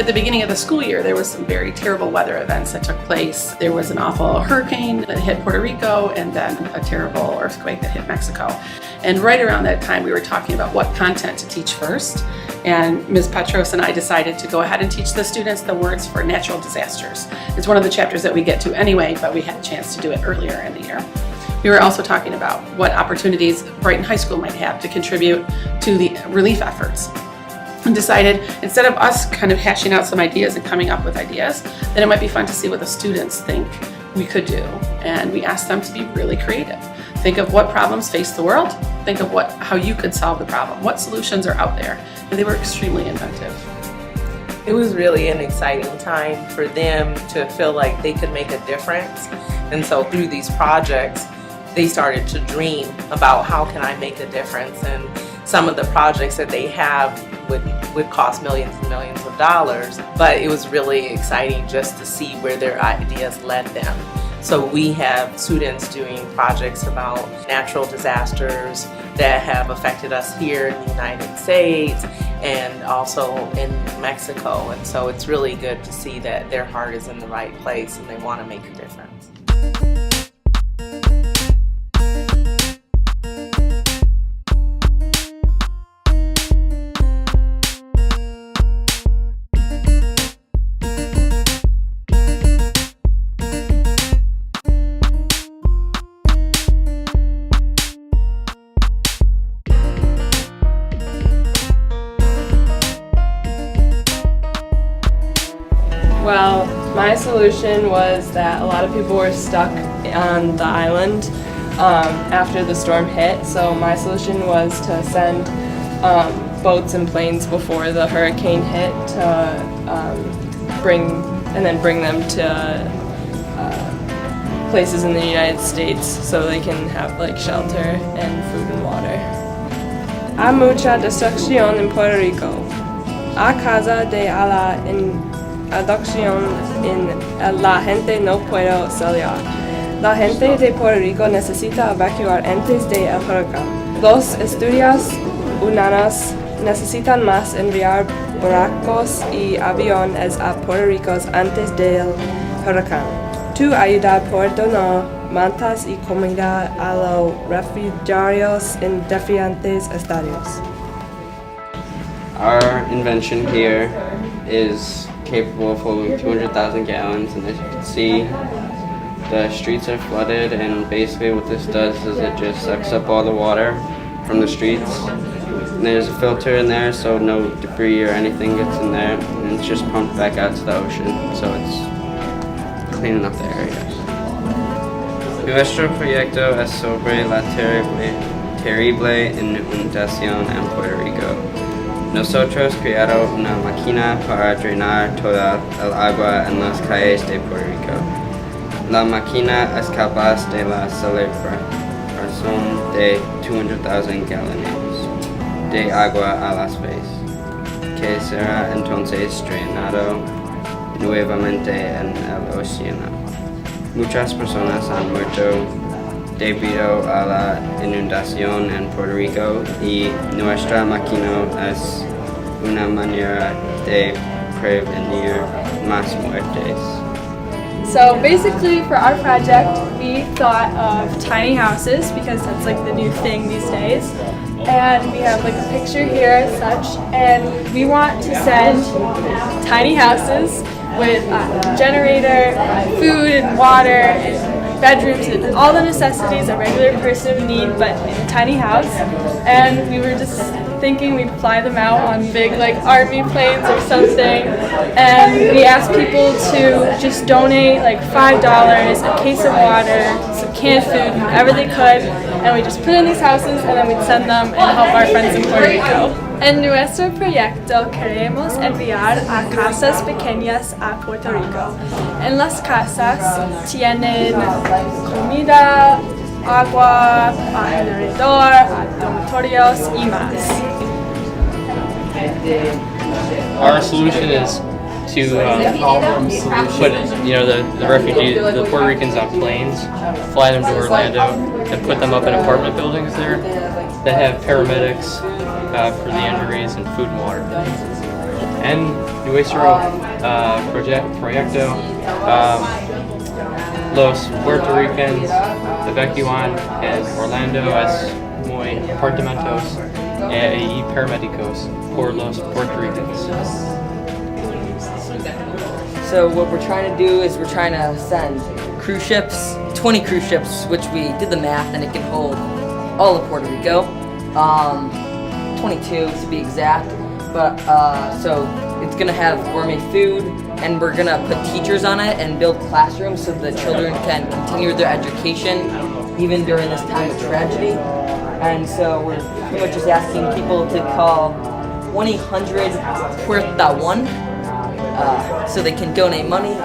At the beginning of the school year, there was some very terrible weather events that took place. There was an awful hurricane that hit Puerto Rico and then a terrible earthquake that hit Mexico. And right around that time, we were talking about what content to teach first. And Ms. Petros and I decided to go ahead and teach the students the words for natural disasters. It's one of the chapters that we get to anyway, but we had a chance to do it earlier in the year. We were also talking about what opportunities Brighton High School might have to contribute to the relief efforts. And decided, instead of us kind of hashing out some ideas and coming up with ideas, that it might be fun to see what the students think we could do. And we asked them to be really creative. Think of what problems face the world. Think of how you could solve the problem. What solutions are out there? And they were extremely inventive. It was really an exciting time for them to feel like they could make a difference. And so through these projects, they started to dream about how can I make a difference. And some of the projects that they have would cost millions and millions of dollars, but it was really exciting just to see where their ideas led them. So we have students doing projects about natural disasters that have affected us here in the United States and also in Mexico. And so it's really good to see that their heart is in the right place and they want to make a difference. Well, my solution was that a lot of people were stuck on the island after the storm hit, so my solution was to send boats and planes before the hurricane hit to bring them to places in the United States so they can have like shelter and food and water. Hay mucha destrucción en Puerto Rico. A causa de la adopción la gente no puede salir. La gente de Puerto Rico necesita evacuar antes de el huracán. Los estudiantes humanos necesitan más enviar barcos y aviones a Puerto Rico antes del huracán. Tu ayuda por donar mantas y comida a los refugiados en diferentes estados. Our invention here is capable of holding 200,000 gallons, and as you can see, the streets are flooded, and basically what this does is it just sucks up all the water from the streets. And there's a filter in there so no debris or anything gets in there, and it's just pumped back out to the ocean, so it's cleaning up the areas. Nuestro proyecto es sobre la terrible inundación en Puerto Rico. Nosotros crearon una máquina para drenar toda el agua en las calles de Puerto Rico. La máquina es capaz de la celebración de 200,000 galones de agua a las vez, que será entonces drenado nuevamente en el océano. Muchas personas han muerto debido a la inundación en Puerto Rico y nuestra máquina es una manera de prevenir más muertes. So basically for our project we thought of tiny houses because that's like the new thing these days, and we have like a picture here as such, and we want to send tiny houses with a generator, food and water and bedrooms and all the necessities a regular person would need, but in a tiny house. And we were just thinking we'd fly them out on big like army planes or something, and we asked people to just donate like $5, a case of water, some canned food, whatever they could, and we just put in these houses and then we'd send them and help our friends in Puerto Rico. En nuestro proyecto queremos enviar a casas pequeñas a Puerto Rico. En las casas tienen comida, agua, alrededor, dormitorios y más. Our solution is to put the refugees, the Puerto Ricans on planes, fly them to Orlando, and put them up in apartment buildings there that have paramedics for the injuries and food and water. en nuestro proyecto, los Puerto Ricans evacuan en Orlando es muy apartamentos y paramédicos por los Puerto Ricans. So what we're trying to do is we're trying to send cruise ships, 20 cruise ships, which we did the math and it can hold all of Puerto Rico, 22 to be exact. But so it's gonna have gourmet food, and we're gonna put teachers on it and build classrooms so the children can continue their education even during this time of tragedy. And so we're pretty much just asking people to call 1-800-Puerta-1 so they can donate money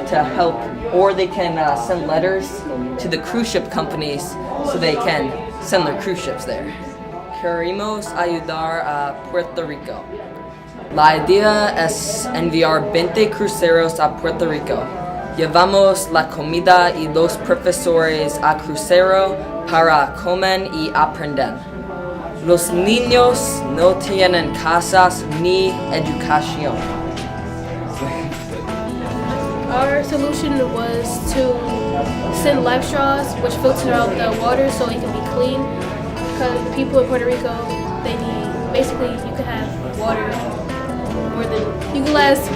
to help, or they can send letters to the cruise ship companies so they can send their cruise ships there. Queremos ayudar a Puerto Rico. La idea es enviar 20 cruceros a Puerto Rico. Llevamos la comida y los profesores a crucero para comer y aprender. Los niños no tienen casas ni educación. Our solution was to send life straws, which filter out the water so it can be clean. Because the people in Puerto Rico, they need, basically, you can have water more than, you can last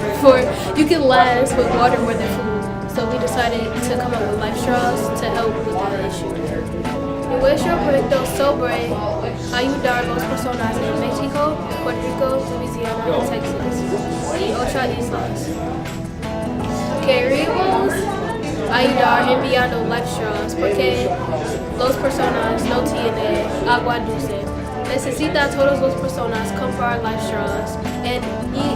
with water more than food. So we decided to come up with life straws to help with that issue. Nuestro proyecto sobre ayudar a las personas en México, Puerto Rico, Louisiana, y Texas, y otras islas. Queremos ayudar enviando life straws porque las personas no tienen agua dulce. Necesita todas las personas comprar life straws y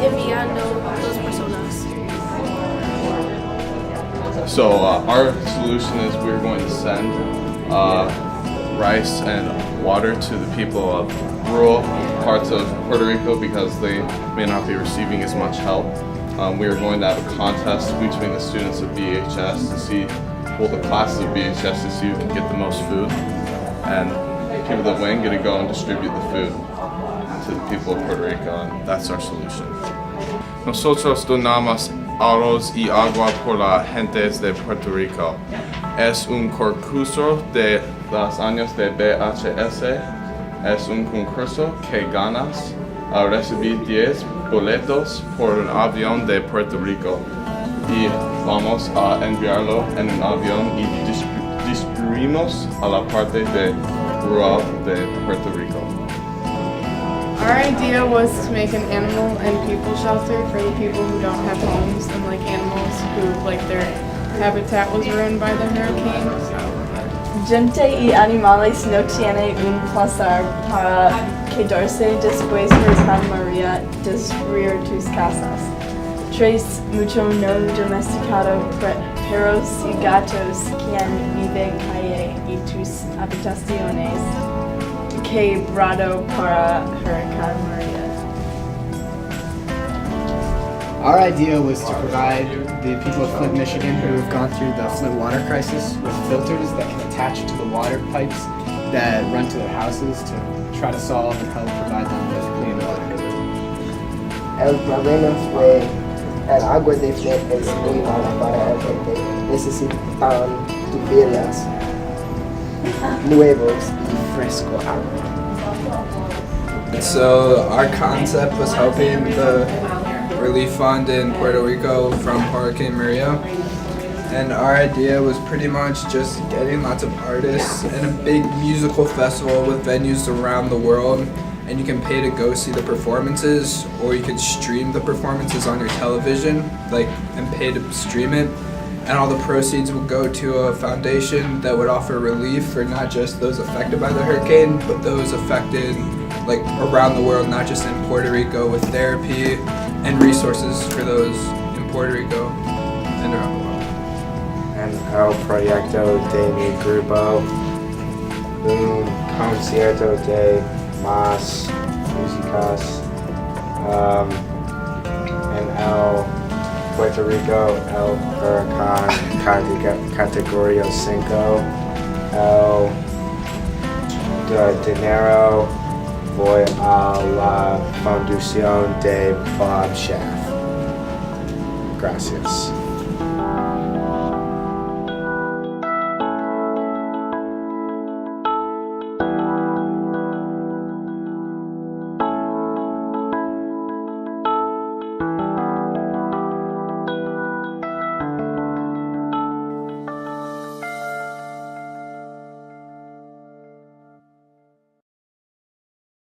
enviando las personas. So our solution is we're going to send rice and water to the people of rural parts of Puerto Rico because they may not be receiving as much help. We are going to have a contest between the students of BHS to see, well, the classes of BHS to see who can get the most food. And people that win get to go and distribute the food to the people of Puerto Rico, and that's our solution. Nosotros donamos arroz y agua por la gente de Puerto Rico. Es un concurso de los años de BHS. Es un concurso que ganas a recibir 10 boletos por un avión de Puerto Rico y vamos a enviarlo en un avión y distribuimos a la parte de rural de Puerto Rico. Our idea was to make an animal and people shelter for the people who don't have homes and like animals who like their habitat was ruined by the hurricane. Gente y animales no tienen un placer para quedarse después de Huracán María destruir tus casas. Tres mucho no domesticado perros y gatos quien viven calle y tus habitaciones quebrado para Huracán María. Our idea was to provide the people of Flint, Michigan who have gone through the Flint water crisis with filters that can attach to the water pipes that run to their houses to try to solve and help provide them with clean water. El problema fue el agua de Flint es muy mala para el gente. Necesitan tuberías nuevos y fresco agua. So our concept was helping the relief fund in Puerto Rico from Hurricane Maria. And our idea was pretty much just getting lots of artists and a big musical festival with venues around the world. And you can pay to go see the performances, or you could stream the performances on your television, and pay to stream it. And all the proceeds would go to a foundation that would offer relief for not just those affected by the hurricane, but those affected around the world, not just in Puerto Rico, with therapy and resources for those in Puerto Rico and around the world. En el proyecto de mi grupo, un concierto de más músicas en el Puerto Rico, el huracán categoría 5, el dinero voy a la Fundación de Bob Schaff. Gracias.